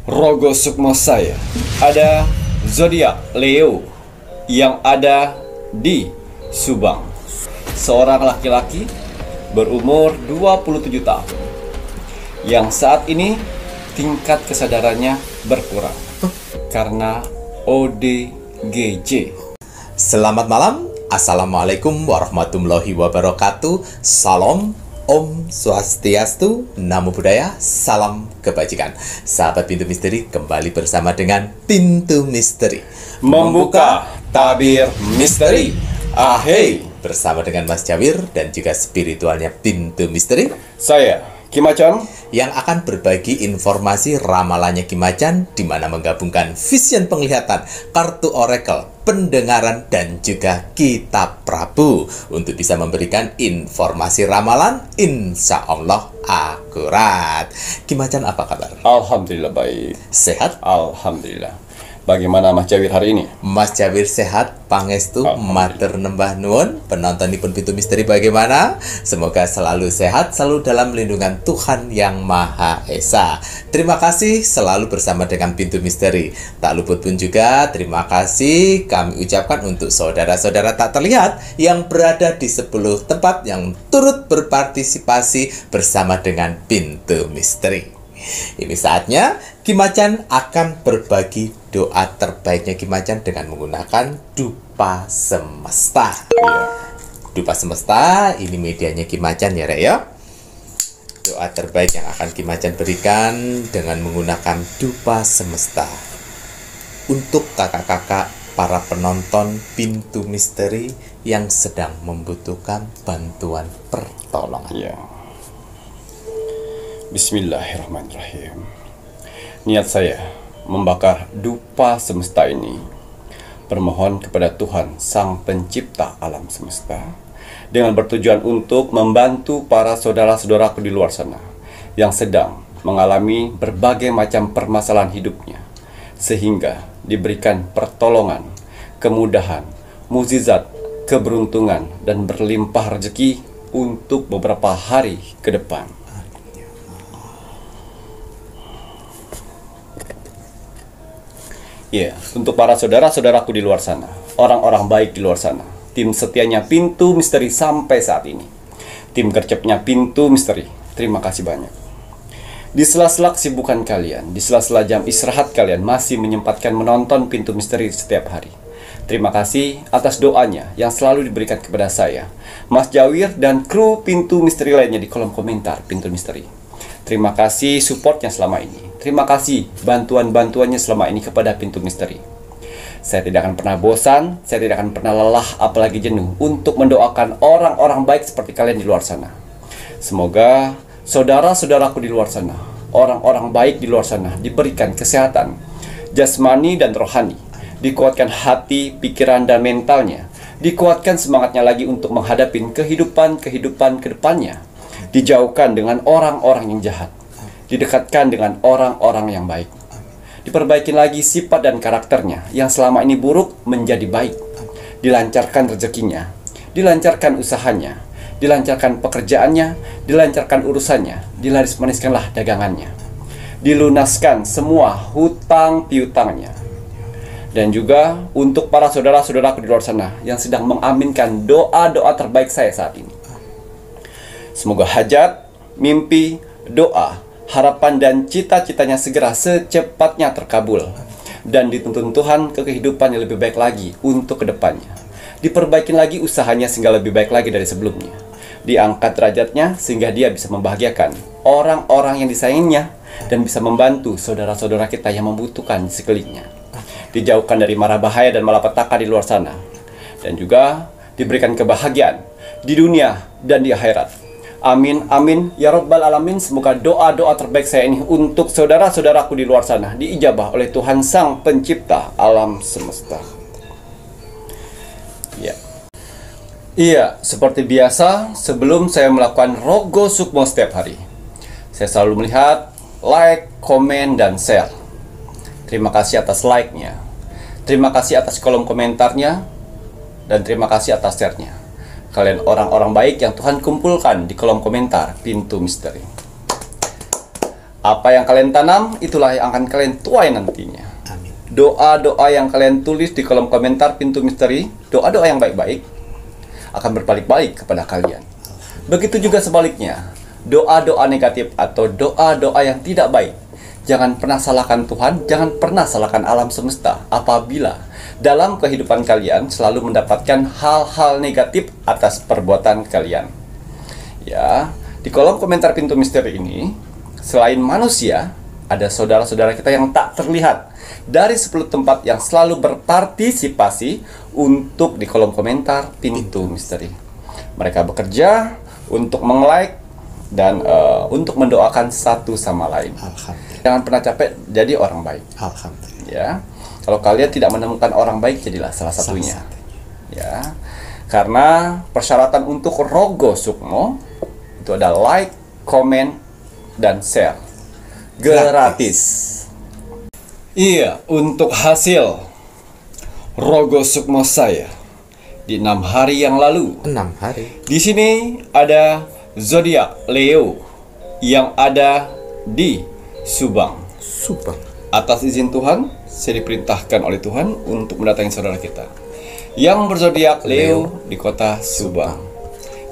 Rogo Sukmo saya ada zodiak Leo yang ada di Subang. Seorang laki-laki berumur 27 tahun yang saat ini tingkat kesadarannya berkurang karena ODGJ. Selamat malam, Assalamualaikum warahmatullahi wabarakatuh. Salam, Om Swastiastu, Namo Buddhaya, salam kebajikan. Sahabat Pintu Misteri, kembali bersama dengan Pintu Misteri Membuka tabir misteri. Ahey, bersama dengan Mas Jawir dan juga spiritualnya Pintu Misteri, saya Kim Acan, yang akan berbagi informasi ramalannya Kim Acan, di mana menggabungkan vision penglihatan, kartu oracle, pendengaran, dan juga kitab Prabu untuk bisa memberikan informasi ramalan insya Allah akurat. Kim Acan, apa kabar? alhamdulillah baik. Sehat? Alhamdulillah. Bagaimana Mas Jawir hari ini? Mas Jawir sehat, pangestu, Alhamdulillah. matur nembah nuwun. Penontonipun Pintu Misteri bagaimana? Semoga selalu sehat, selalu dalam lindungan Tuhan Yang Maha Esa. Terima kasih selalu bersama dengan Pintu Misteri. Tak luput pun juga terima kasih kami ucapkan untuk saudara-saudara tak terlihat yang berada di 10 tempat yang turut berpartisipasi bersama dengan Pintu Misteri. Ini saatnya Kim Acan akan berbagi doa terbaiknya Kim Acan dengan menggunakan dupa semesta. Iya. Dupa semesta ini medianya Kim Acan ya, Rek ya. Doa terbaik yang akan Kim Acan berikan dengan menggunakan dupa semesta untuk kakak-kakak para penonton Pintu Misteri yang sedang membutuhkan bantuan pertolongan. Ya. Bismillahirrahmanirrahim. Niat saya membakar dupa semesta ini bermohon kepada Tuhan Sang Pencipta alam semesta dengan bertujuan untuk membantu para saudara-saudaraku di luar sana yang sedang mengalami berbagai macam permasalahan hidupnya, sehingga diberikan pertolongan, kemudahan, mukjizat, keberuntungan, dan berlimpah rezeki untuk beberapa hari ke depan. Ya, untuk para saudara-saudaraku di luar sana, orang-orang baik di luar sana, tim setianya Pintu Misteri sampai saat ini, tim gercepnya Pintu Misteri, terima kasih banyak. Di sela-sela kesibukan kalian, di sela-sela jam istirahat kalian masih menyempatkan menonton Pintu Misteri setiap hari. Terima kasih atas doanya yang selalu diberikan kepada saya, Mas Jawir, dan kru Pintu Misteri lainnya di kolom komentar Pintu Misteri. Terima kasih supportnya selama ini. Terima kasih bantuan-bantuannya selama ini kepada Pintu Misteri. Saya tidak akan pernah bosan, saya tidak akan pernah lelah, apalagi jenuh untuk mendoakan orang-orang baik seperti kalian di luar sana. Semoga saudara-saudaraku di luar sana, orang-orang baik di luar sana, diberikan kesehatan jasmani dan rohani, dikuatkan hati, pikiran, dan mentalnya, dikuatkan semangatnya lagi untuk menghadapi kehidupan ke depannya, dijauhkan dengan orang-orang yang jahat, didekatkan dengan orang-orang yang baik, diperbaiki lagi sifat dan karakternya yang selama ini buruk menjadi baik, dilancarkan rezekinya, dilancarkan usahanya, dilancarkan pekerjaannya, dilancarkan urusannya, dilaris-maniskanlah dagangannya, dilunaskan semua hutang piutangnya. Dan juga untuk para saudara-saudaraku di luar sana yang sedang mengaminkan doa-doa terbaik saya saat ini, semoga hajat, mimpi, doa, harapan, dan cita-citanya segera secepatnya terkabul dan dituntun Tuhan ke kehidupan yang lebih baik lagi untuk kedepannya. Diperbaikin lagi usahanya sehingga lebih baik lagi dari sebelumnya. Diangkat derajatnya sehingga dia bisa membahagiakan orang-orang yang disayanginya dan bisa membantu saudara-saudara kita yang membutuhkan di sekelilingnya. Dijauhkan dari mara bahaya dan malapetaka di luar sana, dan juga diberikan kebahagiaan di dunia dan di akhirat. Amin, amin, ya Rabbal Alamin. Semoga doa-doa terbaik saya ini untuk saudara-saudaraku di luar sana diijabah oleh Tuhan Sang Pencipta alam semesta. Ya. Iya, seperti biasa, sebelum saya melakukan Rogo Sukmo setiap hari, saya selalu melihat like, komen, dan share. Terima kasih atas like-nya, terima kasih atas kolom komentarnya, dan terima kasih atas share-nya. Kalian orang-orang baik yang Tuhan kumpulkan di kolom komentar Pintu Misteri. Apa yang kalian tanam, itulah yang akan kalian tuai nantinya. Amin. Doa-doa yang kalian tulis di kolom komentar Pintu Misteri, doa-doa yang baik-baik, akan berbalik-balik kepada kalian. Begitu juga sebaliknya, doa-doa negatif atau doa-doa yang tidak baik, jangan pernah salahkan Tuhan, jangan pernah salahkan alam semesta apabila dalam kehidupan kalian selalu mendapatkan hal-hal negatif atas perbuatan kalian. Ya, di kolom komentar Pintu Misteri ini, selain manusia, ada saudara-saudara kita yang tak terlihat dari 10 tempat yang selalu berpartisipasi untuk di kolom komentar Pintu Misteri. Mereka bekerja untuk meng-like dan untuk mendoakan satu sama lain. Alhamdulillah. Jangan pernah capek jadi orang baik. Alhamdulillah. Ya, kalau kalian tidak menemukan orang baik, jadilah salah satunya. Ya, karena persyaratan untuk Rogo Sukmo itu ada like, comment, dan share gratis. Iya, untuk hasil Rogo Sukmo saya di 6 hari yang lalu. 6 hari. Di sini ada zodiak Leo yang ada di Subang. Subang. Atas izin Tuhan, saya diperintahkan oleh Tuhan untuk mendatangi saudara kita yang berzodiak Leo di kota Subang.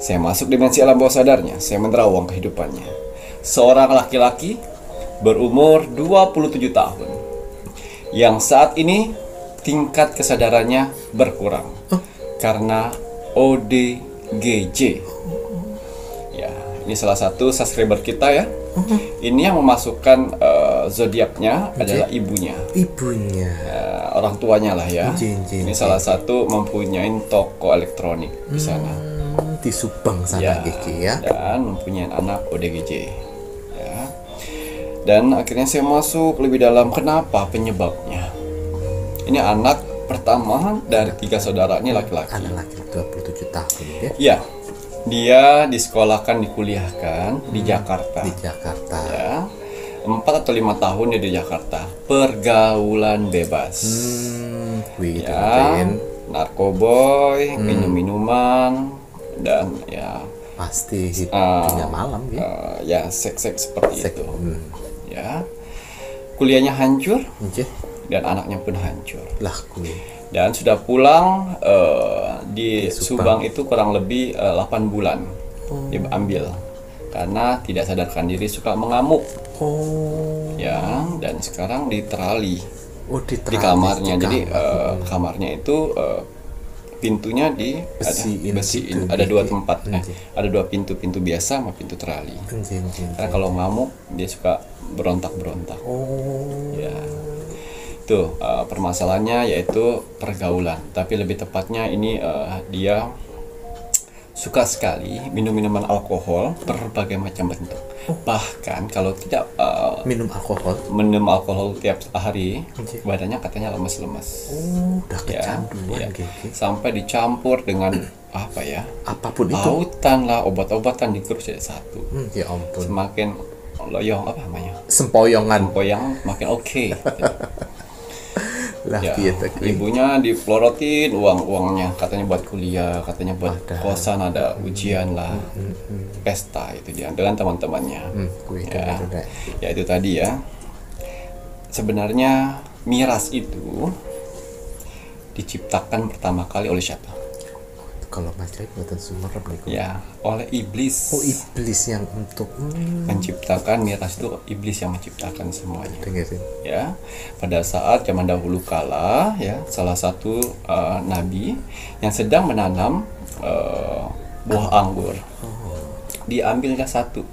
Saya masuk dimensi alam bawah sadarnya, saya menerawang kehidupannya. Seorang laki-laki berumur 27 tahun yang saat ini tingkat kesadarannya berkurang karena ODGJ. Ya, ini salah satu subscriber kita ya. Ini yang memasukkan zodiaknya adalah ibunya. Ibunya. Orang tuanya lah ya. Ini salah satu mempunyai toko elektronik di sana. Di Subang sana Gigi ya. Dan mempunyai anak ODGJ. Ya. Dan akhirnya saya masuk lebih dalam kenapa penyebabnya. Ini anak pertama dari 3 saudara, ini laki-laki. Anak laki 27 tahun ya. Iya. Dia disekolahkan, dikuliahkan di Jakarta. Di Jakarta. Ya. 4 atau 5 tahun dia di Jakarta. Pergaulan bebas. Ya, narkoboy, minum-minuman, dan ya pasti hidupnya malam ya. Ya seks seperti itu. Ya, kuliahnya hancur dan anaknya pun hancur. Dan sudah pulang di Subang itu kurang lebih 8 bulan diambil karena tidak sadarkan diri, suka mengamuk. Ya, dan sekarang diterali di kamarnya. Jadi kamarnya itu pintunya besiin. Ada 2 tempat. Ada 2 pintu biasa sama pintu terali. Karena kalau ngamuk dia suka berontak-berontak. Ya. Itu permasalahannya yaitu pergaulan. Tapi lebih tepatnya ini dia suka sekali minum minuman alkohol berbagai macam bentuk. Bahkan kalau tidak minum alkohol tiap hari, badannya katanya lemes-lemes. Udah kecanduan sampai dicampur dengan apa ya? Apapun itu. Autan lah, obat-obatan dikurus jadi satu. Ya ampun. Semakin loyong apa namanya? Sempoyong makin oke. Lah, ya, ibunya dipelorotin uangnya, katanya buat kuliah, katanya buat kosan, ada ujian lah, pesta itu dia dengan teman-temannya. Ya itu tadi ya. Sebenarnya miras itu diciptakan pertama kali oleh siapa? Kalau macam buatan sumber ya, oleh iblis. Iblis yang untuk menciptakan miras itu, iblis yang menciptakan semuanya. Ya, pada saat zaman dahulu kala ya, salah satu nabi yang sedang menanam buah anggur. Diambilnya satu,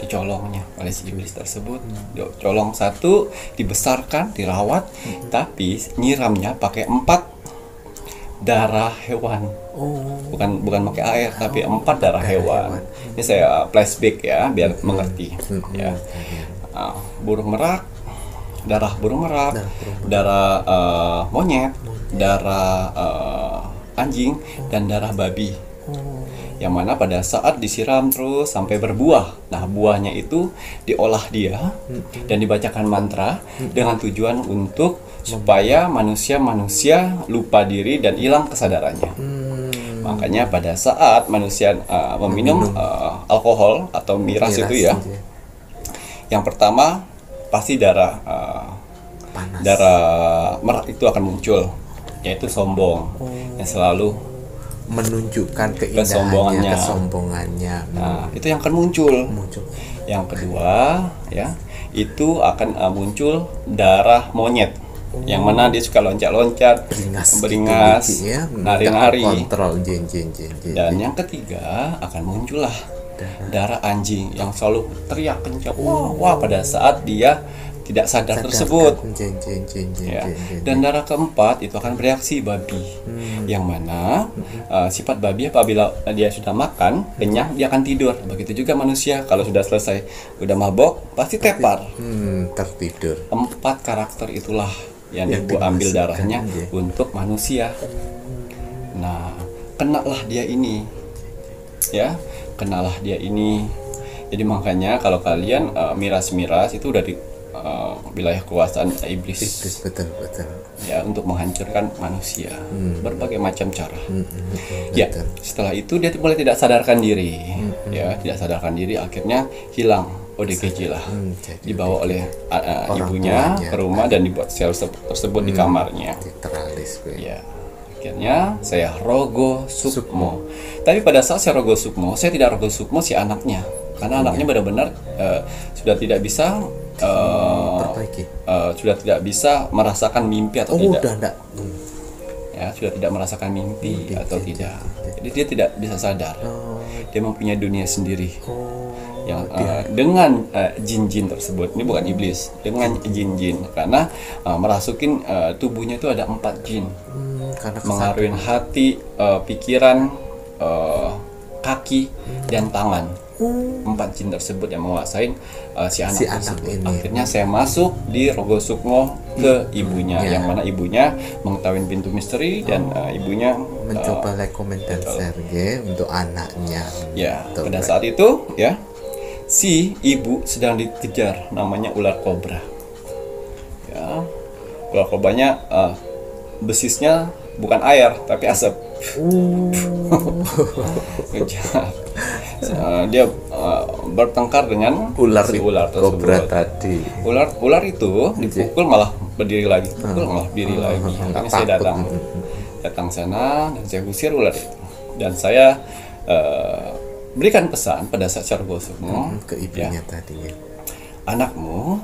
dicolongnya oleh si iblis tersebut. Colong satu, dibesarkan, dirawat, tapi nyiramnya pakai 4 darah hewan. Bukan pakai air, tapi 4 darah hewan. Ini saya flashback ya biar mengerti ya. Burung merak, darah burung merak, darah monyet, darah anjing, dan darah babi. Yang mana pada saat disiram terus sampai berbuah. Nah, buahnya itu diolah dia dan dibacakan mantra dengan tujuan untuk supaya manusia lupa diri dan hilang kesadarannya. Makanya pada saat manusia meminum alkohol atau miras itu ya, Yang pertama pasti darah Panas. darah merah itu akan muncul, yaitu sombong yang selalu Menunjukkan Kesombongannya. kesombongannya. nah itu yang akan muncul. Muncul. Yang kedua ya itu akan muncul darah monyet, yang mana dia suka loncat-loncat, beringas, gitu, ya. nari-nari. Kontrol jin. Dan yang ketiga akan muncullah darah anjing yang selalu teriak kencang wah pada saat dia tidak sadar tersebut. Jin. Ya. Dan darah keempat itu akan bereaksi babi, yang mana sifat babi apabila dia sudah makan kenyang dia akan tidur. Begitu juga manusia kalau sudah selesai udah mabok pasti tepar. Tertidur. 4 karakter itulah yang ambil darahnya untuk manusia. Nah, kenalah dia ini, ya, kenalah dia ini. Jadi makanya kalau kalian miras-miras itu udah di wilayah kekuasaan iblis. Betul. Ya, untuk menghancurkan manusia berbagai macam cara. Ya, Betul. setelah itu dia mulai tidak sadarkan diri. Ya, tidak sadarkan diri, akhirnya hilang ODGJ lah. Dibawa oleh ibunya tuanya. ke rumah dan dibuat sel tersebut di kamarnya. Teralis gue. Ya, akhirnya saya rogo sukmo. Tapi pada saat saya rogo sukmo, saya tidak rogo sukmo si anaknya, karena anaknya benar-benar sudah tidak bisa Perbaiki. sudah tidak bisa merasakan mimpi atau tidak. Udah enggak. Ya, sudah tidak merasakan mimpi atau tidak. Jadi dia tidak bisa sadar. Dia mempunyai dunia sendiri. Yang dengan jin-jin tersebut, ini bukan iblis, dengan jin-jin, karena merasukin tubuhnya itu ada 4 jin, Karena mengaruhin hati, pikiran, kaki dan tangan. 4 jin tersebut yang menguasain si anak tersebut. ini. Akhirnya saya masuk di Rogo Sukmo ke ibunya, yang mana ibunya mengetahui pintu misteri dan ibunya mencoba rekomend dan share ya, untuk anaknya. ya Betul, pada Pak. saat itu ya si ibu sedang dikejar namanya ular kobra. Ya, ular kobranya besisnya bukan air tapi asap. Kejar. Dia bertengkar dengan ular si ular kobra tersebut. tadi. Ular itu dipukul malah berdiri lagi, pukul malah berdiri lagi. Makanya saya datang sana dan saya usir ular itu. Dan saya berikan pesan pada saat saya Sukmo Ke ibunya tadi ya. anakmu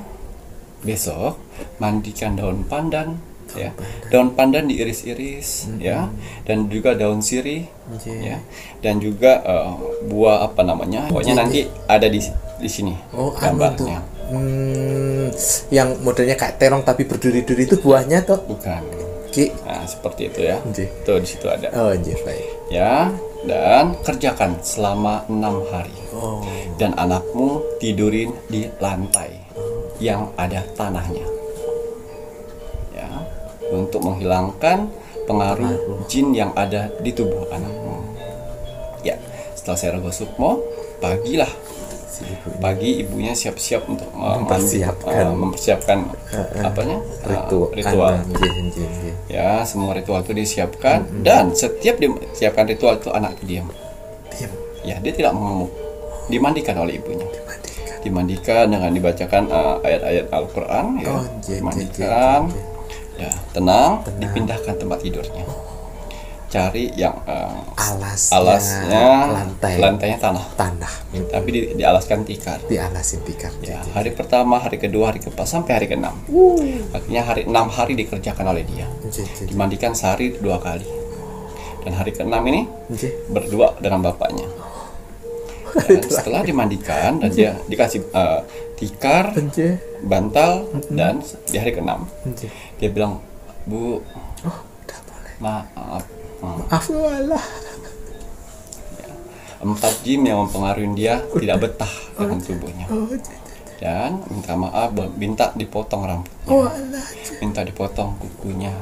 besok mandikan daun pandan, ya, daun pandan diiris-iris, ya, dan juga daun sirih, ya, dan juga buah apa namanya, pokoknya nanti ada di sini gambarnya. Yang modelnya kayak terong tapi berduri-duri itu buahnya toh? Bukan. Ki. Nah, seperti itu ya. Tuh di situ ada. Oh, baik. Ya, dan kerjakan selama 6 hari. Dan anakmu tidurin di lantai yang ada tanahnya. Ya, untuk menghilangkan pengaruh jin yang ada di tubuh anakmu. Ya, setelah saya Rogo Sukmo, pagi ibunya siap-siap untuk mempersiapkan apanya? Ritual. Ya, semua ritual itu disiapkan dan setiap disiapkan ritual itu anak diam. Ya, dia tidak mengamuk. Dimandikan oleh ibunya. Dimandikan dengan dibacakan ayat-ayat Al-Qur'an, ya. Dimandikan. Ya, tenang, dipindahkan tempat tidurnya. Cari yang alasnya lantainya tanah. Tapi dialaskan tikar. Dialasin tikar. Ya, hari pertama, hari kedua, hari keempat sampai hari ke-6. Akhirnya 6 hari dikerjakan oleh dia. Dimandikan sehari 2 kali. Dan hari ke-6 ini berdua dengan bapaknya. Dan setelah dimandikan dan dia dikasih tikar, bantal, dan di hari ke-6 dia bilang, "Bu, maaf. Walah. 4 jin yang mempengaruhi dia tidak betah dengan tubuhnya. Dan minta maaf, minta dipotong rambutnya, minta dipotong kukunya,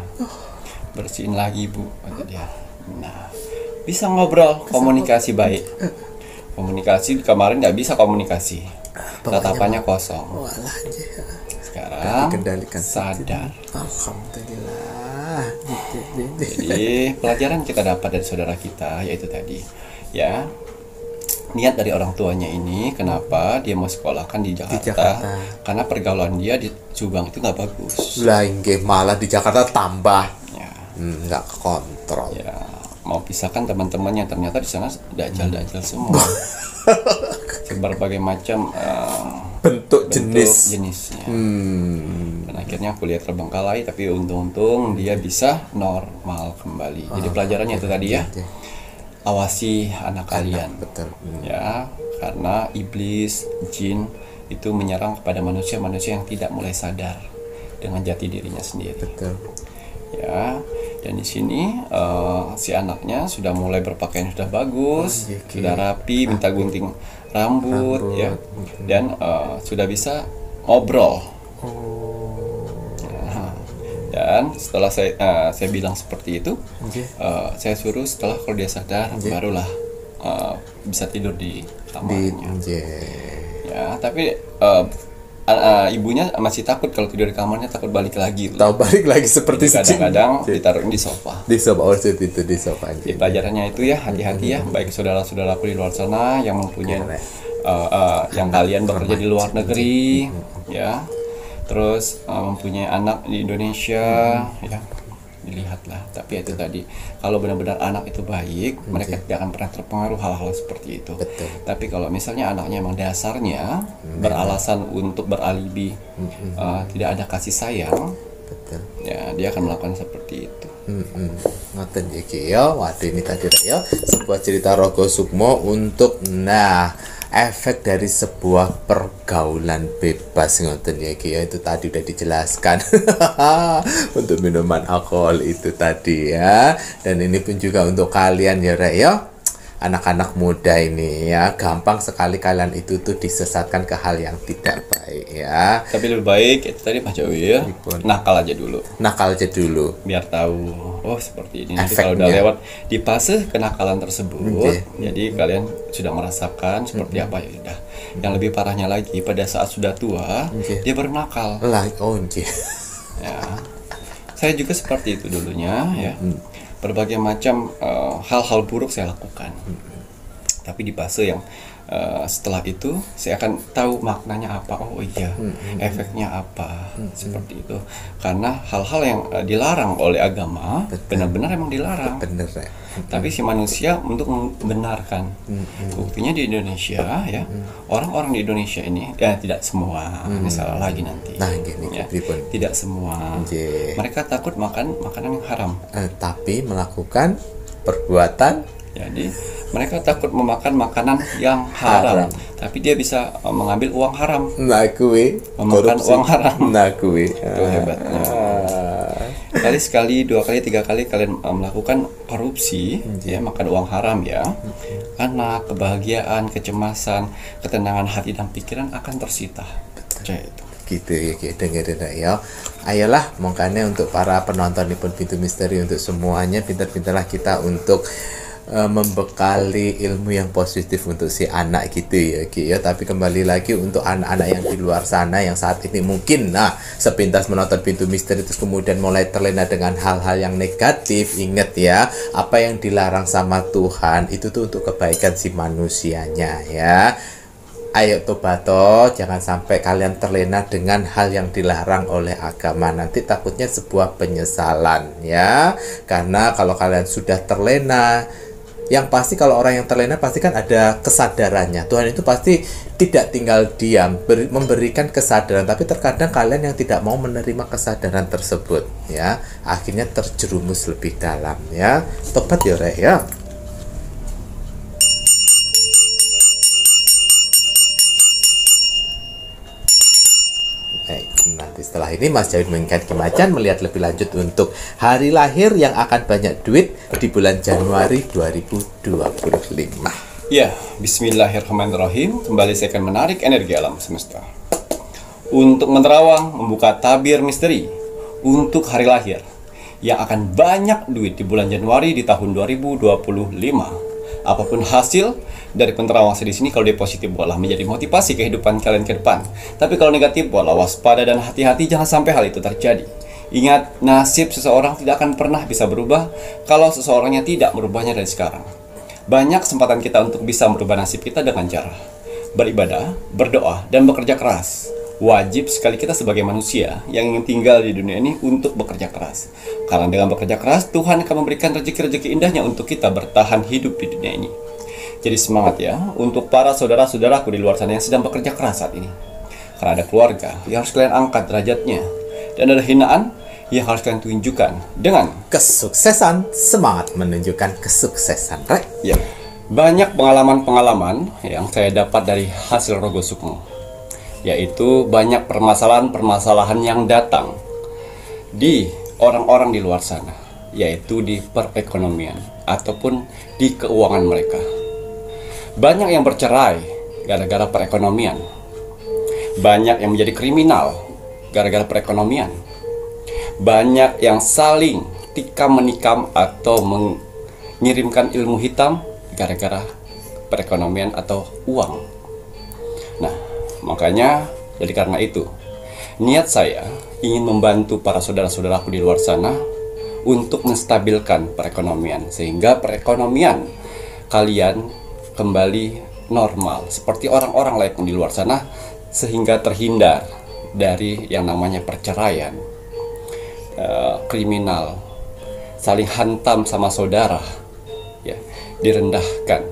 bersihin lagi Bu," kata dia. Nah, bisa ngobrol, komunikasi baik. Komunikasi kemarin nggak bisa komunikasi, tatapannya kosong. Sekarang sadar. Alhamdulillah. Jadi pelajaran kita dapat dari saudara kita yaitu tadi, ya, niat dari orang tuanya ini kenapa dia mau sekolahkan di Jakarta, karena pergaulan dia di Subang itu nggak bagus. Lah inggih malah di Jakarta tambah Ya, nggak kontrol. ya mau pisahkan teman-temannya, ternyata di sana dajal-dajal semua. Berbagai macam bentuk jenisnya. Dan akhirnya kuliah terbengkalai, tapi untung-untung dia bisa normal kembali. Jadi pelajarannya itu tadi ya, awasi anak kalian. Betul. Ya, karena iblis, jin itu menyerang kepada manusia-manusia yang tidak mulai sadar dengan jati dirinya sendiri. Betul. Ya, dan di sini si anaknya sudah mulai berpakaian sudah bagus, sudah rapi, minta gunting rambut, ya, dan sudah bisa ngobrol. Dan setelah saya bilang seperti itu, saya suruh setelah kalau dia sadar, barulah bisa tidur di kamarnya. Ya, tapi ibunya masih takut kalau tidur di kamarnya, takut balik lagi. Tahu balik lagi seperti kadang-kadang ditaruh di sofa. Di sofa, itu di sofa. Jadi pelajarannya itu ya, hati-hati ya, baik saudara-saudaraku di luar sana yang mempunyai yang kalian bekerja di luar negeri, ya, terus mempunyai anak di Indonesia, ya, dilihatlah. Tapi itu tadi, kalau benar-benar anak itu baik, mereka tidak akan pernah terpengaruh hal-hal seperti itu. Betul. Tapi kalau misalnya anaknya emang dasarnya beralasan untuk beralibi, tidak ada kasih sayang, betul, ya dia akan melakukan seperti itu. Ngoten iki ya. Waduh, ini tadi ya sebuah cerita Rogo Sukmo untuk efek dari sebuah pergaulan bebas. Ngoten ya iki ya, itu tadi udah dijelaskan. Untuk minuman alkohol itu tadi ya. Dan ini pun juga untuk kalian ya Rek ya, anak-anak muda ini ya, gampang sekali kalian itu tuh disesatkan ke hal yang tidak baik ya. Tapi lebih baik itu tadi Mas Jawir, nakal aja dulu. Nakal aja dulu. Biar tahu, oh seperti ini. Nanti kalau udah lewat di fase kenakalan tersebut, jadi kalian sudah merasakan seperti apa ya udah. Yang lebih parahnya lagi, pada saat sudah tua, dia bernakal. Ya. Saya juga seperti itu dulunya ya. Berbagai macam hal-hal buruk saya lakukan. Tapi di fase yang setelah itu saya akan tahu maknanya apa. Oh iya, efeknya apa, seperti itu. Karena hal-hal yang dilarang oleh agama benar-benar emang dilarang. Bener ya. Tapi si manusia untuk membenarkan. Buktinya di Indonesia ya, orang-orang di Indonesia ini ya tidak semua, misalnya lagi nanti. Nah, gini, ya, tidak semua. Mereka takut makan makanan yang haram. Tapi melakukan perbuatan. Jadi mereka takut memakan makanan yang haram. Tapi dia bisa mengambil uang haram. Nah, kuwi memakan uang haram. Nah, kuwi itu hebatnya. Sekali, dua kali, tiga kali kalian melakukan korupsi, ya, makan uang haram ya. Anak, kebahagiaan, kecemasan, ketenangan hati dan pikiran akan tersita. Percaya itu. Gitu ya, dengerin ya. Ayolah, makanya untuk para penonton Nippon Pintu Misteri, untuk semuanya, pintar-pintarlah kita untuk membekali ilmu yang positif untuk si anak gitu ya Ki ya. Tapi kembali lagi untuk anak-anak yang di luar sana yang saat ini mungkin sepintas menonton Pintu Misteri terus kemudian mulai terlena dengan hal-hal yang negatif, ingat ya, apa yang dilarang sama Tuhan itu tuh untuk kebaikan si manusianya ya. Ayo tobato, jangan sampai kalian terlena dengan hal yang dilarang oleh agama. Nanti takutnya sebuah penyesalan ya. Karena kalau kalian sudah terlena, yang pasti kalau orang yang terlena pasti kan ada kesadarannya. Tuhan itu pasti tidak tinggal diam, memberikan kesadaran. Tapi terkadang kalian yang tidak mau menerima kesadaran tersebut ya, akhirnya terjerumus lebih dalam ya. Tobat ya Rek ya. Nanti setelah ini Mas Jawid mengingat Macan melihat lebih lanjut untuk hari lahir yang akan banyak duit di bulan Januari 2025. Ya, bismillahirrahmanirrahim. Kembali saya akan menarik energi alam semesta untuk menerawang membuka tabir misteri untuk hari lahir yang akan banyak duit di bulan Januari di tahun 2025. Apapun hasil dari penerawang saya di sini, kalau dia positif bolehlah menjadi motivasi kehidupan kalian ke depan. Tapi kalau negatif bolehlah waspada dan hati-hati, jangan sampai hal itu terjadi. Ingat, nasib seseorang tidak akan pernah bisa berubah kalau seseorangnya tidak merubahnya dari sekarang. Banyak kesempatan kita untuk bisa merubah nasib kita dengan cara beribadah, berdoa, dan bekerja keras. Wajib sekali kita sebagai manusia yang ingin tinggal di dunia ini untuk bekerja keras. Karena dengan bekerja keras, Tuhan akan memberikan rezeki-rezeki indahnya untuk kita bertahan hidup di dunia ini. Jadi semangat ya untuk para saudara-saudaraku di luar sana yang sedang bekerja keras saat ini. Karena ada keluarga yang harus kalian angkat derajatnya, dan ada hinaan yang harus kalian tunjukkan dengan Kesuksesan, semangat menunjukkan kesuksesan. Rek. ya. Banyak pengalaman-pengalaman yang saya dapat dari hasil Rogo Sukmo, yaitu banyak permasalahan-permasalahan yang datang di orang-orang di luar sana, yaitu di perekonomian ataupun di keuangan mereka. Banyak yang bercerai gara-gara perekonomian. Banyak yang menjadi kriminal gara-gara perekonomian. Banyak yang saling tikam menikam atau mengirimkan ilmu hitam gara-gara perekonomian atau uang. Nah, makanya jadi karena itu niat saya ingin membantu para saudara-saudaraku di luar sana untuk menstabilkan perekonomian, sehingga perekonomian kalian kembali normal seperti orang-orang lain di luar sana, sehingga terhindar dari yang namanya perceraian, kriminal, saling hantam sama saudara, ya, direndahkan.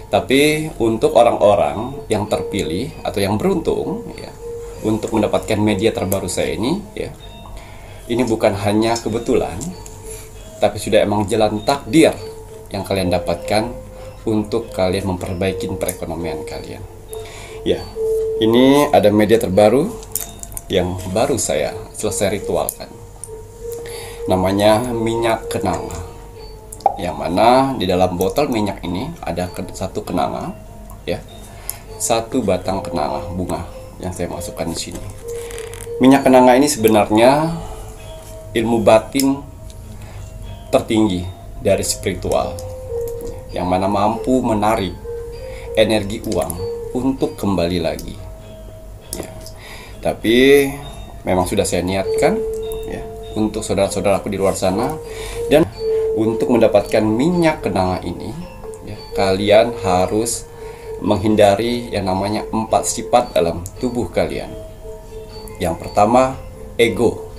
Tapi untuk orang-orang yang terpilih atau yang beruntung, ya, untuk mendapatkan media terbaru saya ini, ya, ini bukan hanya kebetulan, tapi sudah emang jalan takdir yang kalian dapatkan untuk kalian memperbaiki perekonomian kalian. Ya, ini ada media terbaru yang baru saya selesai ritualkan. Namanya minyak kenanga. Yang mana di dalam botol minyak ini ada satu kenanga, ya, satu batang kenanga bunga yang saya masukkan di sini. Minyak kenanga ini sebenarnya ilmu batin tertinggi dari spiritual, yang mana mampu menarik energi uang untuk kembali lagi. Ya. Tapi memang sudah saya niatkan, ya, untuk saudara-saudaraku di luar sana, dan untuk mendapatkan minyak kenanga ini, ya, kalian harus menghindari yang namanya 4 sifat dalam tubuh kalian. Yang pertama, ego.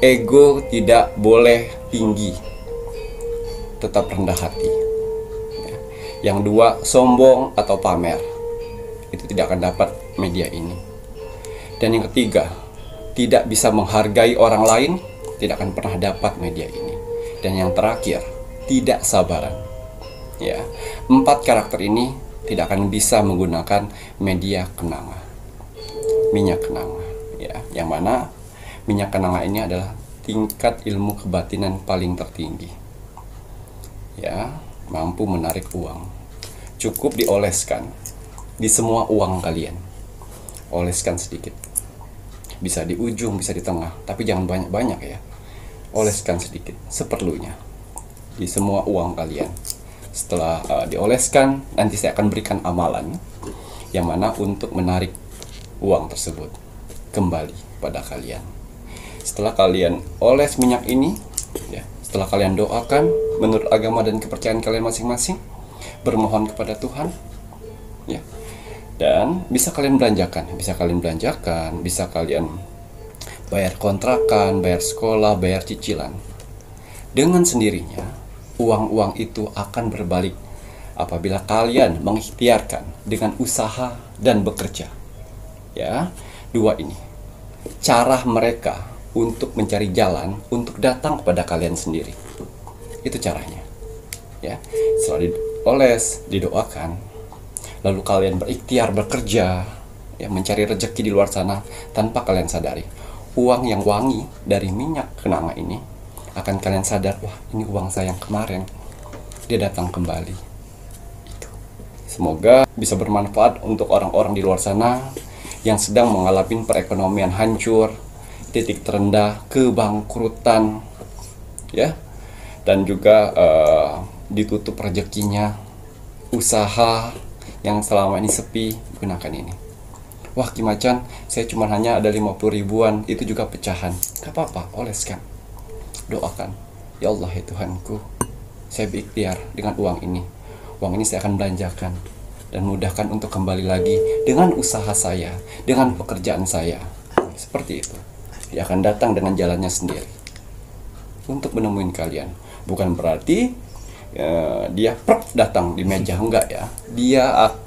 Ego tidak boleh tinggi, tetap rendah hati. Yang dua, sombong atau pamer. Itu tidak akan dapat media ini. Dan yang ketiga, tidak bisa menghargai orang lain, tidak akan pernah dapat media ini. Dan yang terakhir, tidak sabaran. Ya, 4 karakter ini tidak akan bisa menggunakan media kenanga, minyak kenanga. Ya, yang mana minyak kenanga ini adalah tingkat ilmu kebatinan paling tertinggi. Ya, mampu menarik uang. Cukup dioleskan di semua uang kalian. Oleskan sedikit. Bisa di ujung, bisa di tengah, tapi jangan banyak-banyak ya. Oleskan sedikit, seperlunya di semua uang kalian. Setelah dioleskan, nanti saya akan berikan amalan yang mana untuk menarik uang tersebut kembali pada kalian. Setelah kalian oles minyak ini, ya, setelah kalian doakan menurut agama dan kepercayaan kalian masing-masing, bermohon kepada Tuhan, ya, dan bisa kalian belanjakan, bisa kalian bayar kontrakan, bayar sekolah, bayar cicilan. Dengan sendirinya, uang-uang itu akan berbalik apabila kalian mengikhtiarkan dengan usaha dan bekerja. Ya, dua ini cara mereka untuk mencari jalan untuk datang kepada kalian sendiri. Itu caranya. Ya, setelah dioles, didoakan, lalu kalian berikhtiar bekerja, ya, mencari rezeki di luar sana tanpa kalian sadari. Uang yang wangi dari minyak kenanga ini akan kalian sadar, wah, ini uang saya yang kemarin, dia datang kembali. Itu. Semoga bisa bermanfaat untuk orang-orang di luar sana yang sedang mengalami perekonomian hancur, titik terendah, kebangkrutan, ya, dan juga ditutup rezekinya, usaha yang selama ini sepi. Gunakan ini. Wah, Kimacan, saya cuma hanya ada 50 ribuan, itu juga pecahan. Gak apa-apa, oleskan. Doakan, ya Allah, ya Tuhanku, saya berikhtiar dengan uang ini uang ini saya akan belanjakan dan mudahkan untuk kembali lagi dengan usaha saya, dengan pekerjaan saya. Seperti itu. Dia akan datang dengan jalannya sendiri untuk menemuin kalian. Bukan berarti dia datang di meja, enggak ya.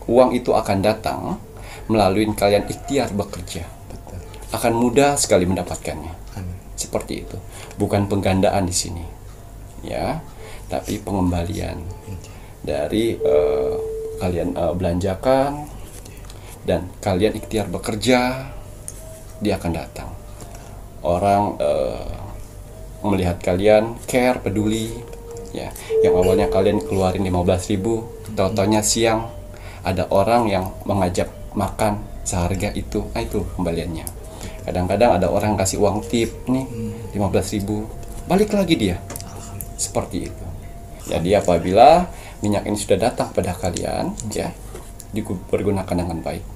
Uang itu akan datang melalui kalian ikhtiar bekerja. Akan mudah sekali mendapatkannya. Seperti itu. Bukan penggandaan di sini, ya, tapi pengembalian dari kalian belanjakan dan kalian ikhtiar bekerja, dia akan datang. Orang melihat kalian care, peduli, ya. Yang awalnya kalian keluarin 15.000, tahu-taunya siang ada orang yang mengajak makan seharga itu. Nah, itu kembaliannya. Kadang-kadang ada orang kasih uang tip nih 15.000, balik lagi dia. Seperti itu. Jadi apabila minyak ini sudah datang pada kalian, ya, dipergunakan dengan baik.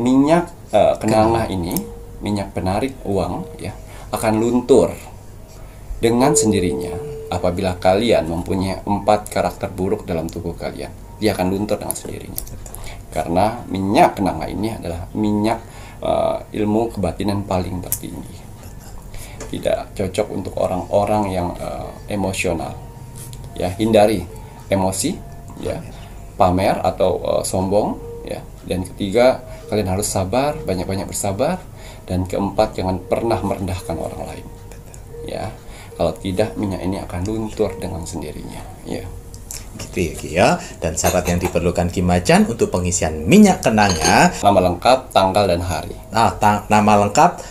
Minyak kenanga ini, minyak penarik uang, ya, akan luntur dengan sendirinya apabila kalian mempunyai 4 karakter buruk dalam tubuh kalian. Dia akan luntur dengan sendirinya. Karena minyak kenanga ini adalah minyak ilmu kebatinan paling tertinggi. Tidak cocok untuk orang-orang yang emosional. Ya, hindari emosi, ya, pamer atau sombong, ya. Dan ketiga, kalian harus sabar, banyak-banyak bersabar. Dan keempat, jangan pernah merendahkan orang lain. Ya, kalau tidak minyak ini akan luntur dengan sendirinya. Ya. Gitu ya Ki ya. Dan syarat yang diperlukan Ki Macan untuk pengisian minyak kenanga, Nama lengkap, tanggal dan hari. nama lengkap,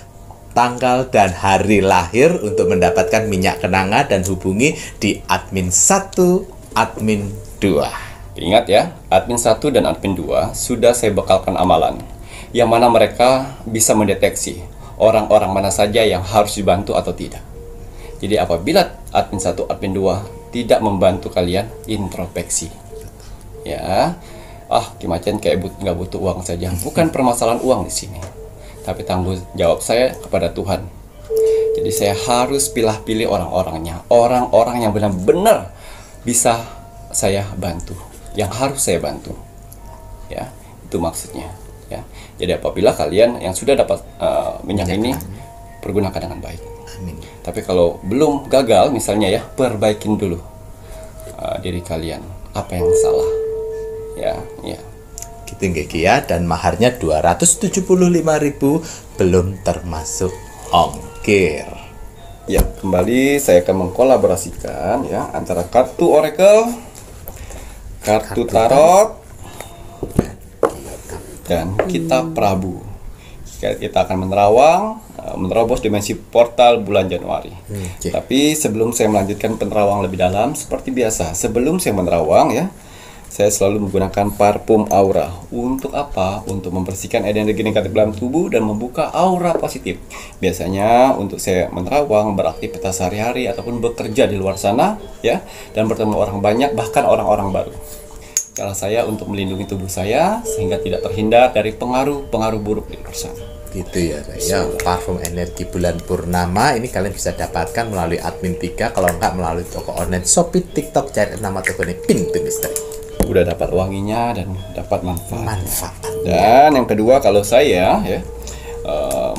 tanggal dan hari lahir untuk mendapatkan minyak kenanga, dan hubungi di admin 1, admin 2. Ingat ya, admin 1 dan admin 2 sudah saya bekalkan amalan, yang mana mereka bisa mendeteksi orang-orang mana saja yang harus dibantu atau tidak. Jadi apabila admin 1, admin 2 tidak membantu kalian, introspeksi. Ya, Ki Macan kayak nggak butuh uang saja. Bukan permasalahan uang di sini, tapi tanggung jawab saya kepada Tuhan. Jadi saya harus pilih-pilih orang-orangnya, orang-orang yang benar-benar bisa saya bantu, yang harus saya bantu. Ya, itu maksudnya. Ya, jadi apabila kalian yang sudah dapat minyak ini, pergunakan dengan baik. Amin. Tapi kalau belum, gagal misalnya, ya, perbaikin dulu diri kalian. Apa yang salah? Ya. Gitu nggih Ki ya. Dan maharnya 275.000 belum termasuk ongkir. Ya, kembali saya akan mengkolaborasikan, ya, antara kartu oracle, kartu tarot, dan kitab Prabu. Kita akan menerobos dimensi portal bulan Januari. Tapi sebelum saya melanjutkan penerawang lebih dalam, seperti biasa, sebelum saya menerawang, ya, saya selalu menggunakan parfum aura. Untuk apa? Untuk membersihkan energi negatif dalam tubuh dan membuka aura positif. Biasanya untuk saya menerawang, beraktivitas sehari-hari ataupun bekerja di luar sana, ya, dan bertemu orang banyak, bahkan orang-orang baru. Cara saya untuk melindungi tubuh saya sehingga tidak terhindar dari pengaruh-pengaruh buruk di luar sana. Gitu ya, ya. Parfum energi bulan purnama ini kalian bisa dapatkan melalui admin 3, kalau enggak melalui toko online Shopee, TikTok, cari nama tokonya Pintu Misteri. Udah dapat wanginya dan dapat manfaat. Dan yang kedua, kalau saya, ya,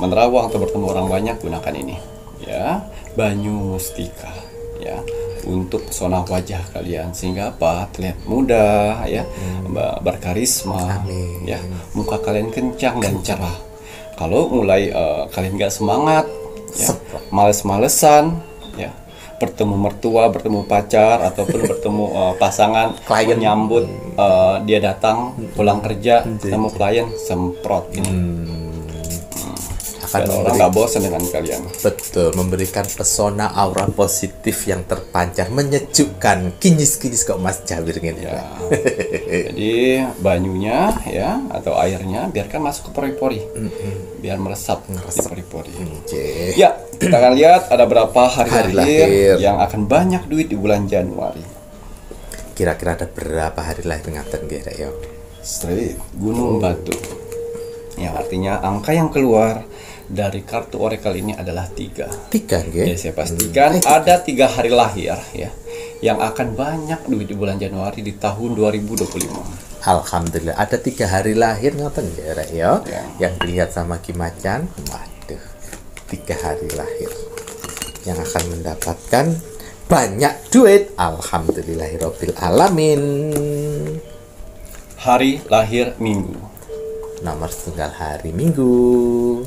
menerawang atau bertemu orang banyak, gunakan ini, ya, Banyu Mustika, ya, untuk pesona wajah kalian sehingga apa? Terlihat muda, ya, berkarisma. Amin. Ya, muka kalian kencang dan cerah. Kalau mulai kalian nggak semangat, ya, males-malesan, ya, bertemu mertua, bertemu pacar, ataupun bertemu pasangan, klien menyambut dia datang pulang kerja, ketemu klien, semprot ini. Dan orang nggak bosan dengan kalian. Betul, memberikan pesona aura positif yang terpancar, menyejukkan, kinyis-kinyis kok Mas Jawir gitu. Ya. Jadi banyunya, ya, atau airnya biarkan masuk ke pori-pori, biar meresap di pori-pori. Ya, kita akan lihat ada berapa hari lahir yang akan banyak duit di bulan Januari. Kira-kira ada berapa hari lahir ngaten nggih Rek yo? Straight Gunung Batu. Yang artinya angka yang keluar dari kartu oracle ini adalah 3. 3 nggih. Ya, saya pastikan ada 3 hari lahir, ya, yang akan banyak duit di bulan Januari di tahun 2025. Alhamdulillah, ada 3 hari lahir ngoten ya, Rek, ya. Ya. Yang dilihat sama Ki Macan, waduh, 3 hari lahir yang akan mendapatkan banyak duit. Alhamdulillahirabbil alamin. Hari lahir Minggu. Nomor tunggal hari Minggu.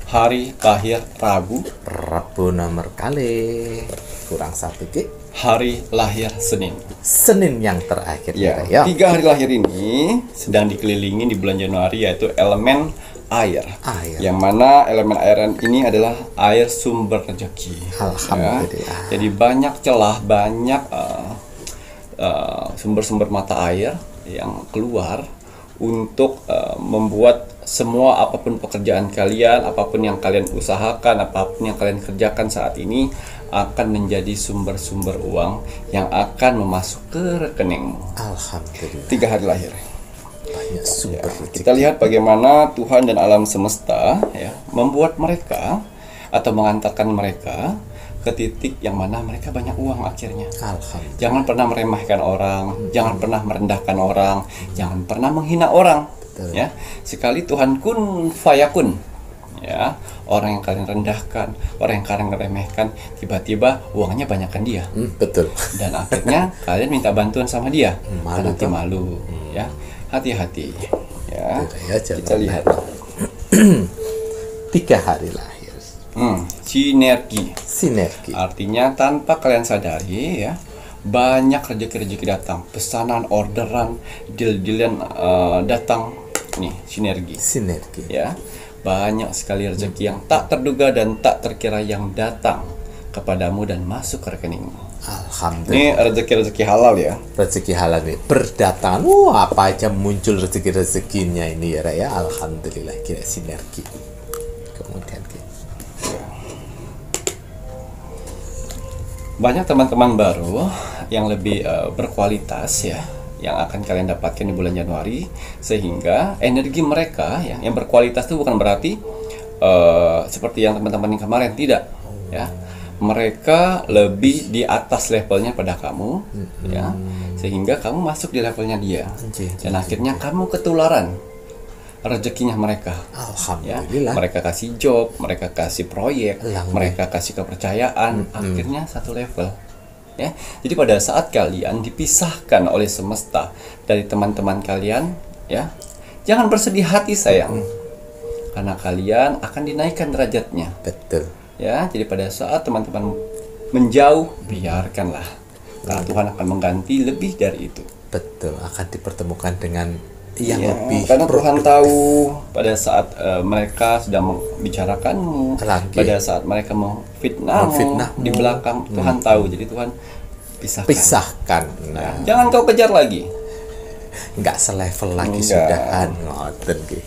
Hari lahir Rabu. Rabu nomor kali. Kurang 1 Ki. Hari lahir Senin. Senin yang terakhir Ya, ya. 3 hari lahir ini sedang dikelilingi di bulan Januari, yaitu elemen air. Air. Yang mana elemen air ini adalah air sumber rezeki. Alhamdulillah. Jadi banyak celah, banyak sumber-sumber mata air yang keluar untuk membuat semua apapun pekerjaan kalian, apapun yang kalian usahakan, apapun yang kalian kerjakan saat ini akan menjadi sumber-sumber uang yang akan memasuk ke rekeningmu. Alhamdulillah. 3 hari lahir. Banyak sumber rezeki. Kita lihat bagaimana Tuhan dan alam semesta ya membuat mereka atau mengantarkan mereka ke titik yang mana mereka banyak uang akhirnya. Alhamdulillah. Jangan pernah meremehkan orang, jangan pernah merendahkan orang, jangan pernah menghina orang. Betul. Ya, sekali Tuhan kun fayakun. Ya, orang yang kalian rendahkan, orang yang kalian remehkan, tiba-tiba uangnya banyakkan dia. Betul. Dan akhirnya kalian minta bantuan sama dia. Malu Nanti toh. malu. Ya, hati-hati. Ya, Ya, jangan kita lihat. 3 hari lahir. Sinergi. Sinergi. Artinya tanpa kalian sadari ya, banyak rezeki-rezeki datang, pesanan, orderan, deal-dealan datang. Nih, sinergi. Sinergi. Ya, banyak sekali rezeki yang tak terduga dan tak terkira yang datang kepadamu dan masuk ke rekeningmu. Alhamdulillah. Ini rezeki-rezeki halal ya. Rezeki halal nih berdatangan. Wah, apa aja muncul rezeki-rezekinya ini ya, Rek, ya. Alhamdulillah, kira sinergi. Kemudian Banyak teman-teman baru yang lebih berkualitas ya, yang akan kalian dapatkan di bulan Januari, sehingga energi mereka ya, yang berkualitas itu bukan berarti seperti yang teman-teman yang kemarin, tidak ya. Mereka lebih di atas levelnya pada kamu ya, sehingga kamu masuk di levelnya dia, dan akhirnya kamu ketularan rezekinya mereka. Ya, alhamdulillah. mereka kasih job, mereka kasih proyek, Alhamdulillah. mereka kasih kepercayaan, akhirnya satu level. Ya, jadi pada saat kalian dipisahkan oleh semesta dari teman-teman kalian, ya, jangan bersedih hati sayang, karena kalian akan dinaikkan derajatnya. Betul. Ya, jadi pada saat teman-teman menjauh, biarkanlah, karena Tuhan akan mengganti lebih dari itu. Betul, akan dipertemukan dengan yang Ya, lebih karena Tuhan produktif. tahu pada saat mereka sedang membicarakanmu, Lagi. pada saat mereka memfitnahmu Memfitnahmu. di belakang, Tuhan tahu. Jadi Tuhan pisahkan. Pisahkan. Nah, Jangan kau kejar lagi. nggak selevel lagi Enggak. sudahan. Ngoten ki.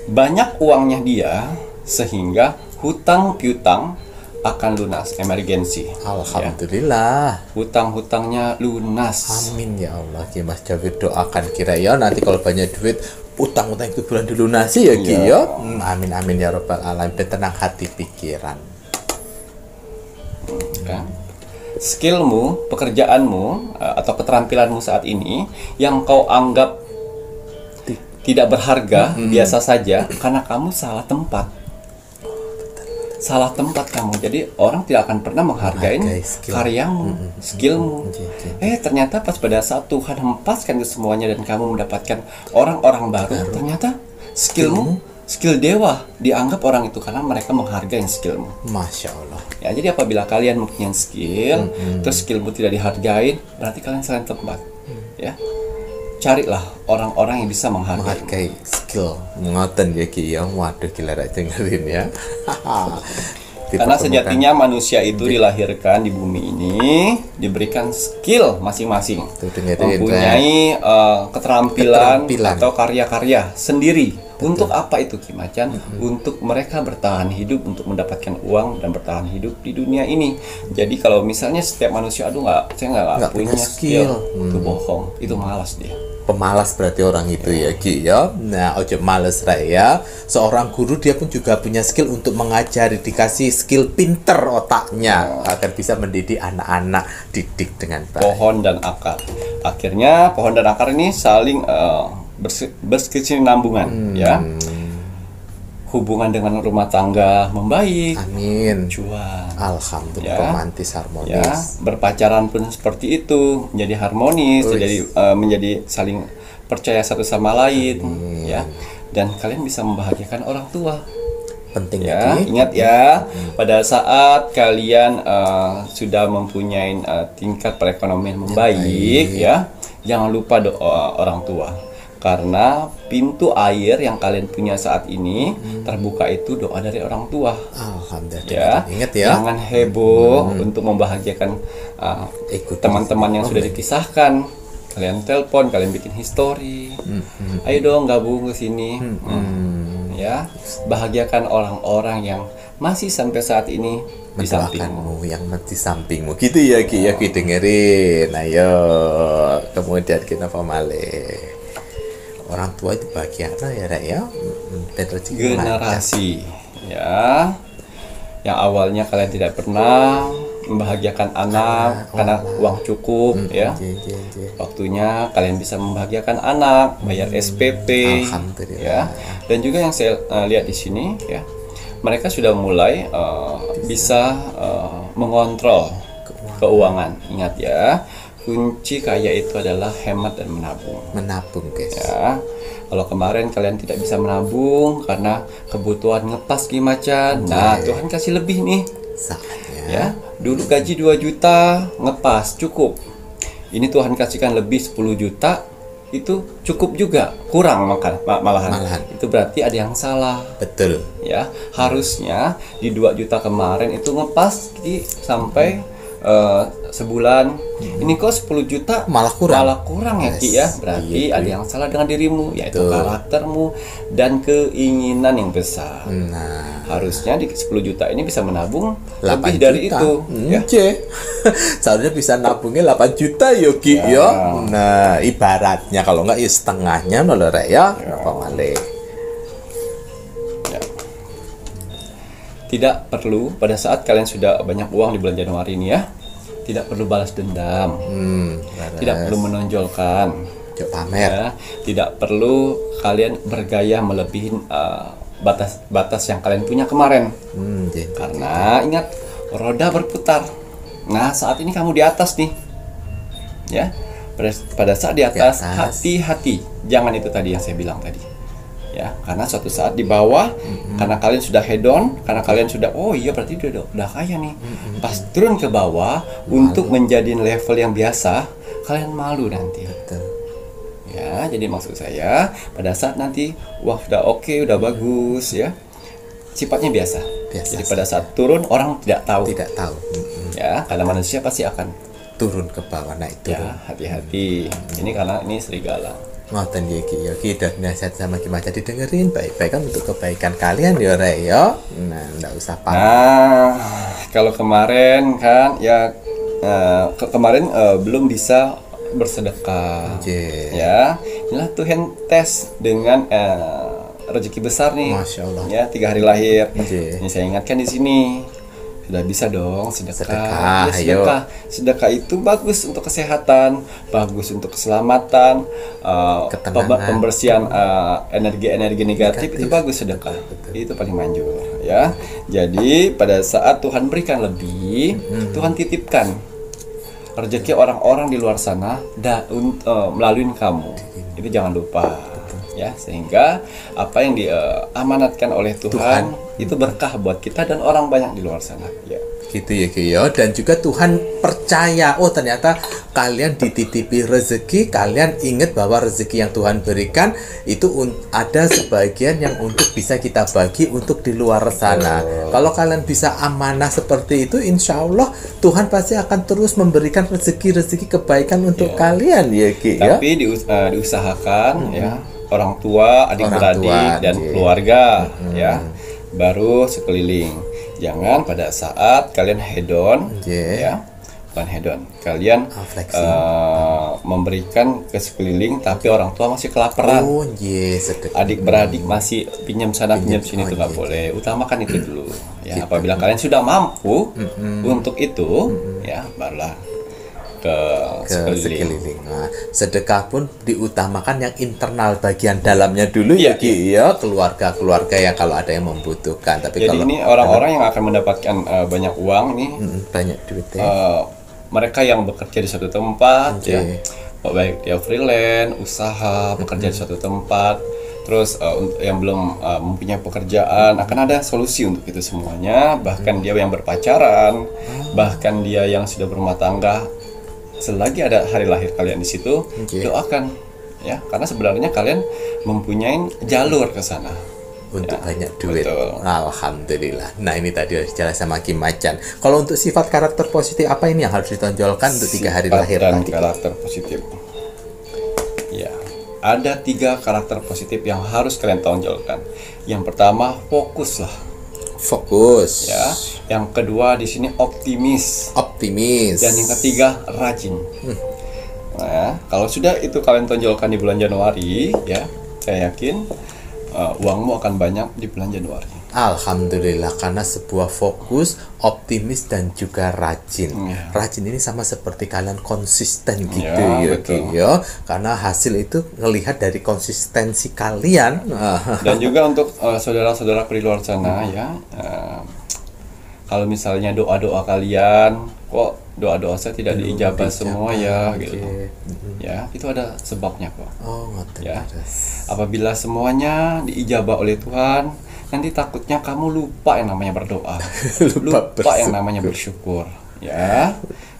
Banyak uangnya dia sehingga hutang piutang akan lunas, emergensi. Alhamdulillah. Hutang-hutangnya lunas. Amin ya Allah. Ki Mas David doakan kira ya nanti kalau banyak duit utang-utang itu bulan dilunasi ya Ki ya. Amin amin ya Rabbal alamin. Tenang hati pikiran. Ya. Skillmu, pekerjaanmu, atau keterampilanmu saat ini yang kau anggap tidak berharga, biasa saja, karena kamu salah tempat. Salah tempat kamu, jadi orang tidak akan pernah menghargai skill. karyamu, skillmu. Ternyata pas pada saat Tuhan hempaskan ke semuanya dan kamu mendapatkan orang-orang baru, ternyata skillmu, skill dewa dianggap orang itu karena mereka menghargai skillmu. Masya Allah. Ya, jadi apabila kalian mempunyai skill, terus skillmu tidak dihargai, berarti kalian salah tempat. Ya, carilah orang-orang yang bisa Menghargai skill. Ngoten ya Ki ya. Waduh gila rek dengerin ya. Karena sejatinya manusia itu dilahirkan di bumi ini diberikan skill masing-masing, Tuh, dengerin, mempunyai keterampilan Keterampilan. atau karya-karya sendiri. Untuk apa itu Ki Macan? Untuk mereka bertahan hidup, untuk mendapatkan uang dan bertahan hidup di dunia ini. Jadi kalau misalnya setiap manusia, aduh saya nggak Nggak punya punya skill, skill. itu bohong, itu malas dia. pemalas berarti orang itu ya Ki ya. Nah, ojo males ya. Seorang guru dia pun juga punya skill untuk mengajari, dikasih skill pinter otaknya agar bisa mendidik anak-anak, didik dengan baik. Pohon dan akar. Akhirnya pohon dan akar ini saling berkesinambungan ya. Hubungan dengan rumah tangga membaik. Amin. Cuan. Alhamdulillah, Ya. romantis, harmonis. Ya, berpacaran pun seperti itu, menjadi harmonis, menjadi saling percaya satu sama lain, ya. Dan kalian bisa membahagiakan orang tua. Penting Ya, Ki. ingat ya, pada saat kalian sudah mempunyai tingkat perekonomian membaik, ya, jangan lupa doa orang tua. Karena pintu air yang kalian punya saat ini terbuka itu doa dari orang tua. Alhamdulillah. Ya, Ingat ya. jangan heboh untuk membahagiakan Ikut teman-teman yang sudah dipisahkan. Kalian telepon, kalian bikin history. Ayo dong gabung ke sini. Ya, bahagiakan orang-orang yang masih sampai saat ini di sampingmu. mendoakanmu yang di sampingmu gitu ya Ki ya Ki, dengerin. Ayo, kemudian kita pamale. Orang tua itu bagian ya Rek ya. Dan rezeki lancar. Generasi, ya, yang awalnya kalian tidak pernah membahagiakan anak karena uang cukup, ya. Waktunya kalian bisa membahagiakan anak, bayar SPP, Alhamdulillah. ya. Dan juga yang saya lihat di sini, ya, mereka sudah mulai bisa mengontrol keuangan. Ingat ya, kunci kaya itu adalah hemat dan menabung. Menabung guys. Ya, kalau kemarin kalian tidak bisa menabung karena kebutuhan ngepas macan, nah Tuhan kasih lebih nih. Saatnya. Ya, dulu gaji 2 juta ngepas cukup. Ini Tuhan kasihkan lebih 10 juta, itu cukup juga, kurang malahan. Itu berarti ada yang salah. Betul. Ya, harusnya di 2 juta kemarin itu ngepas sampai sebulan. Ini kok 10 juta Malah kurang. ya Ki ya. Berarti ada yang salah dengan dirimu, yaitu karaktermu dan keinginan yang besar. Nah, Harusnya di 10 juta ini bisa menabung 8 lebih dari juta. itu, ya. Seharusnya bisa nabungnya 8 juta yo Ki ya. Nah, ibaratnya kalau enggak ya setengahnya lho Rek ya. Apa malih. Ya. Tidak perlu pada saat kalian sudah banyak uang di bulan Januari ini ya, tidak perlu balas dendam, tidak perlu menonjolkan, Yuk pamer. ya, tidak perlu kalian bergaya melebihi batas yang kalian punya kemarin. Karena ingat, roda berputar. Nah, saat ini kamu di atas nih, ya. Pada saat di atas, hati-hati, jangan itu tadi yang saya bilang tadi. Ya, karena suatu saat di bawah, karena kalian sudah hedon, karena kalian sudah, oh iya berarti udah kaya nih. Pas turun ke bawah untuk menjadi level yang biasa, kalian malu nanti. Betul. Ya, jadi maksud saya pada saat nanti wah udah oke, udah bagus ya, sifatnya biasa. Jadi pada saat turun orang tidak tahu. Tidak tahu. Ya, karena manusia pasti akan Turun ke bawah naik turun. ya hati-hati. Ini karena ini serigala. Ngoten ya Ki ya, Ki dan nasihat sama Ki Maca didengerin baik-baik kan untuk kebaikan kalian ya Rek ya. Nah, enggak usah panik. Nah, kalau kemarin kan ya kemarin belum bisa bersedekah. Ya, inilah Tuhan tes dengan rezeki besar nih. Masya Allah. Ya, 3 hari lahir. Oke. Ini saya ingatkan di sini. Sudah bisa dong sedekah. Sedekah, Ya, sedekah. Sedekah itu bagus untuk kesehatan, bagus untuk keselamatan, Ketenangan. pembersihan energi-energi negatif itu bagus sedekah. Itu paling manjur ya. Jadi pada saat Tuhan berikan lebih, Tuhan titipkan rezeki orang-orang di luar sana melalui kamu. Itu jangan lupa. Ya, sehingga apa yang diamanatkan oleh Tuhan itu berkah buat kita dan orang banyak di luar sana. Ya. Gitu ya Ki ya. Dan juga Tuhan percaya, oh ternyata kalian dititipi rezeki, kalian ingat bahwa rezeki yang Tuhan berikan itu ada sebagian yang untuk bisa kita bagi untuk di luar sana. Kalau kalian bisa amanah seperti itu, insya Allah Tuhan pasti akan terus memberikan rezeki-rezeki kebaikan untuk kalian ya Ki ya. Tapi diusahakan ya, orang tua, adik-beradik dan keluarga ya, baru sekeliling. Jangan pada saat kalian hedon ya, bukan hedon. Kalian flexing. Memberikan ke sekeliling, tapi orang tua masih kelaparan. Oh iya, sedekah. Adik beradik masih pinjam sana pinjam sini, itu nggak boleh. Utamakan itu dulu. Ya, apabila kalian sudah mampu untuk itu, ya barulah ke sekeliling. Nah, sedekah pun diutamakan yang internal, bagian dalamnya dulu ya Ki, ya, keluarga yang kalau ada yang membutuhkan. Tapi jadi kalau ini orang-orang yang akan mendapatkan banyak uang nih, banyak duitnya. mereka yang bekerja di suatu tempat, ya, baik dia freelance, usaha, bekerja di suatu tempat, terus yang belum mempunyai pekerjaan, akan ada solusi untuk itu semuanya. Bahkan dia yang berpacaran, bahkan dia yang sudah berumah tangga, selagi ada hari lahir kalian di situ, doakan, ya, karena sebenarnya kalian mempunyai jalur ke sana untuk banyak duit. Betul. Alhamdulillah. Nah, ini tadi harus jelas sama Ki Macan. Kalau untuk sifat karakter positif, apa ini yang harus ditonjolkan untuk 3 hari lahir dan tadi? Karakter positif. Ya, ada 3 karakter positif yang harus kalian tonjolkan. Yang pertama, fokuslah. Fokus. Ya, yang kedua di sini optimis. Dan yang ketiga rajin. Nah, kalau sudah itu kalian tonjolkan di bulan Januari, ya, saya yakin uangmu akan banyak di bulan Januari. Alhamdulillah, karena sebuah fokus, optimis dan juga rajin. Rajin ini sama seperti kalian konsisten gitu ya, betul. Ya. Karena hasil itu ngelihat dari konsistensi kalian. Dan juga untuk saudara-saudara di luar sana, ya, kalau misalnya doa-doa kalian kok doa-doa saya tidak diijabah semua ya, gitu. Ya, itu ada sebabnya kok. Oh, ngerti. Ya. Apabila semuanya diijabah oleh Tuhan, nanti takutnya kamu lupa yang namanya berdoa, lupa yang namanya bersyukur, ya.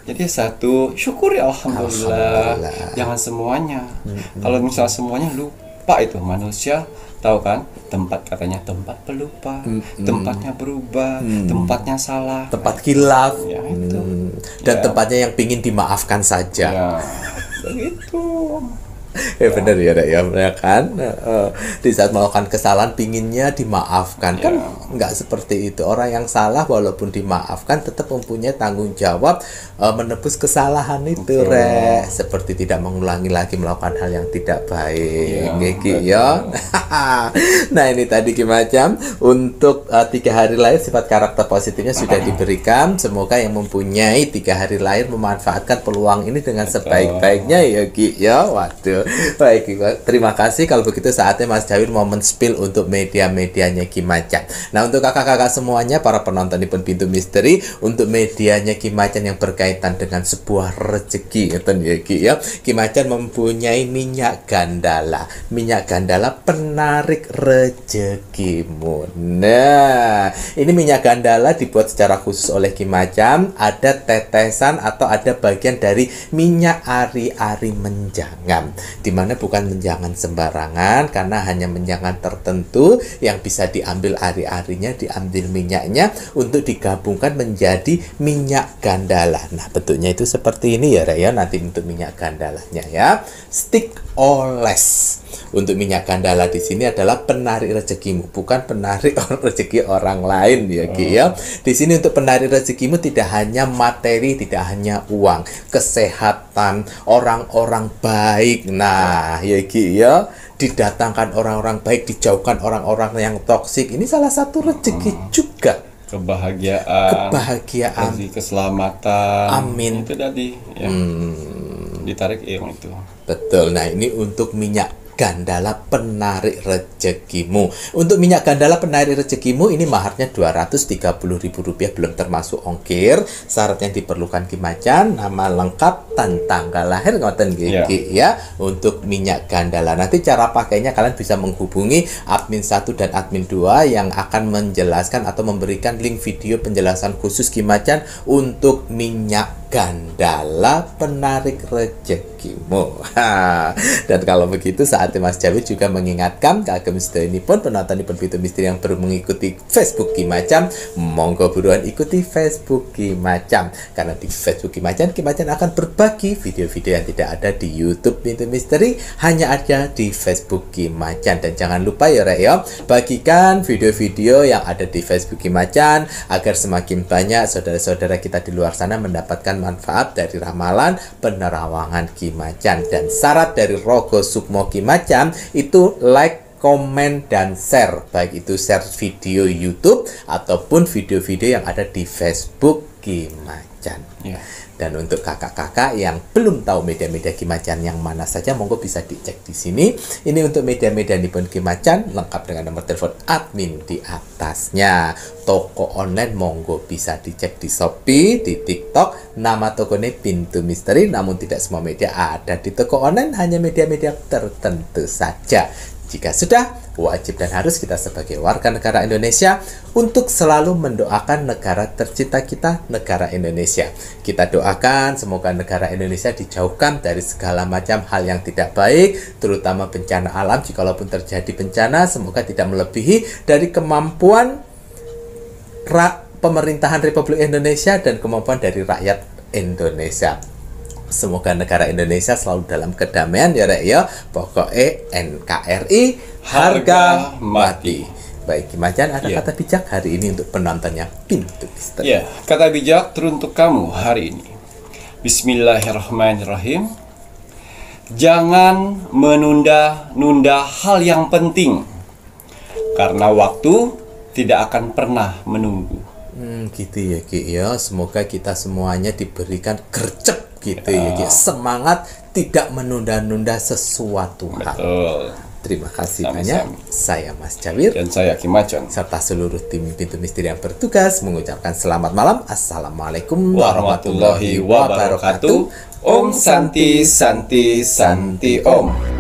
Jadi satu, syukur ya alhamdulillah. Jangan semuanya. Kalau misal semuanya lupa, itu manusia tahu kan, tempat katanya tempat pelupa, tempatnya berubah, tempatnya salah, tempat khilaf, ya itu. Dan tempatnya yang pingin dimaafkan saja. Ya, begitu. Benar ya kan. Di saat melakukan kesalahan pinginnya dimaafkan, kan nggak seperti itu. Orang yang salah walaupun dimaafkan tetap mempunyai tanggung jawab menebus kesalahan itu, seperti tidak mengulangi lagi melakukan hal yang tidak baik, ya. Nah, ini tadi Ki Macan untuk 3 hari lahir, sifat karakter positifnya sudah diberikan. Semoga yang mempunyai 3 hari lahir memanfaatkan peluang ini dengan sebaik-baiknya ya Ki, ya. Waduh. Baik, terima kasih. Kalau begitu saatnya Mas Jawir mau men-spill untuk media-medianya Ki Macan. Nah, untuk kakak-kakak semuanya, para penonton di Pintu Misteri, untuk medianya Ki Macan yang berkaitan dengan sebuah rezeki, Ki Macan mempunyai minyak gandala. Minyak gandala penarik rezekimu. Nah, ini minyak gandala dibuat secara khusus oleh Ki Macan. Ada tetesan atau ada bagian dari minyak ari-ari menjangan, dimana bukan menjangan sembarangan, karena hanya menjangan tertentu yang bisa diambil ari-arinya, diambil minyaknya untuk digabungkan menjadi minyak gandala. Nah, bentuknya itu seperti ini ya, nanti untuk minyak gandalanya ya. Stick oles. Untuk minyak gandala di sini adalah penarik rezekimu, bukan penarik rezeki orang lain ya Ki ya. Di sini untuk penarik rezekimu tidak hanya materi, tidak hanya uang, kesehatan, orang-orang baik. Nah, ya Ki ya, didatangkan orang-orang baik, dijauhkan orang-orang yang toksik. Ini salah satu rezeki juga. Kebahagiaan, rezeki keselamatan. Amin. Itu tadi ya. Ditarik yang itu. Betul. Nah, ini untuk minyak gandala penarik rezekimu. Untuk minyak gandala penarik rezekimu ini maharnya Rp230.000, belum termasuk ongkir. Syarat yang diperlukan Ki Macan, nama lengkap dan tanggal lahir ngoten Ki ya. Untuk minyak gandala nanti cara pakainya kalian bisa menghubungi admin 1 dan admin 2 yang akan menjelaskan atau memberikan link video penjelasan khusus Ki Macan untuk minyak gandala penarik rezekimu. Dan kalau begitu saatnya Mas Jawir juga mengingatkan kagem sedaya ini pun penonton di Pintu Misteri yang baru mengikuti Facebook Ki Macan, monggo buruan ikuti Facebook Ki Macan, karena di Facebook Ki Macan akan berbagi video-video yang tidak ada di YouTube Pintu Misteri, hanya ada di Facebook Ki Macan. Dan jangan lupa ya bagikan video-video yang ada di Facebook Ki Macan agar semakin banyak saudara-saudara kita di luar sana mendapatkan mendapatkan manfaat dari ramalan penerawangan Ki Macan. Dan syarat dari Rogo Sukmo Ki Macan itu like, komen, dan share, baik itu share video YouTube ataupun video-video yang ada di Facebook Ki Macan. Ya. Dan untuk kakak-kakak yang belum tahu media-media Ki Macan yang mana saja, monggo bisa dicek di sini. Ini untuk media-media Nippon Ki Macan, lengkap dengan nomor telepon admin di atasnya. Toko online monggo bisa dicek di Shopee, di TikTok, nama tokonya Pintu Misteri. Namun tidak semua media ada di toko online, hanya media-media tertentu saja. Jika sudah, wajib dan harus kita sebagai warga negara Indonesia untuk selalu mendoakan negara tercinta kita, negara Indonesia. Kita doakan semoga negara Indonesia dijauhkan dari segala macam hal yang tidak baik, terutama bencana alam. Jikalaupun terjadi bencana, semoga tidak melebihi dari kemampuan pemerintahan Republik Indonesia dan kemampuan dari rakyat Indonesia. Semoga negara Indonesia selalu dalam kedamaian ya Rek ya. Pokoknya NKRI harga mati. Baik, Ki Macan, ada kata bijak hari ini untuk penontonnya Pintu Misteri. Ya, kata bijak teruntuk kamu hari ini. Bismillahirrahmanirrahim. Jangan menunda-nunda hal yang penting, karena waktu tidak akan pernah menunggu. Gitu ya Ki ya. Semoga kita semuanya diberikan gercep gitu ya Ki. Semangat tidak menunda-nunda sesuatu hal. Betul. Terima kasih Sama-sama. banyak. Saya Mas Cawir Dan saya Ki Macan. serta seluruh tim Pintu Misteri yang bertugas mengucapkan selamat malam. Assalamualaikum Warahmatullahi wabarakatuh. Om Santi Santi Santi Om.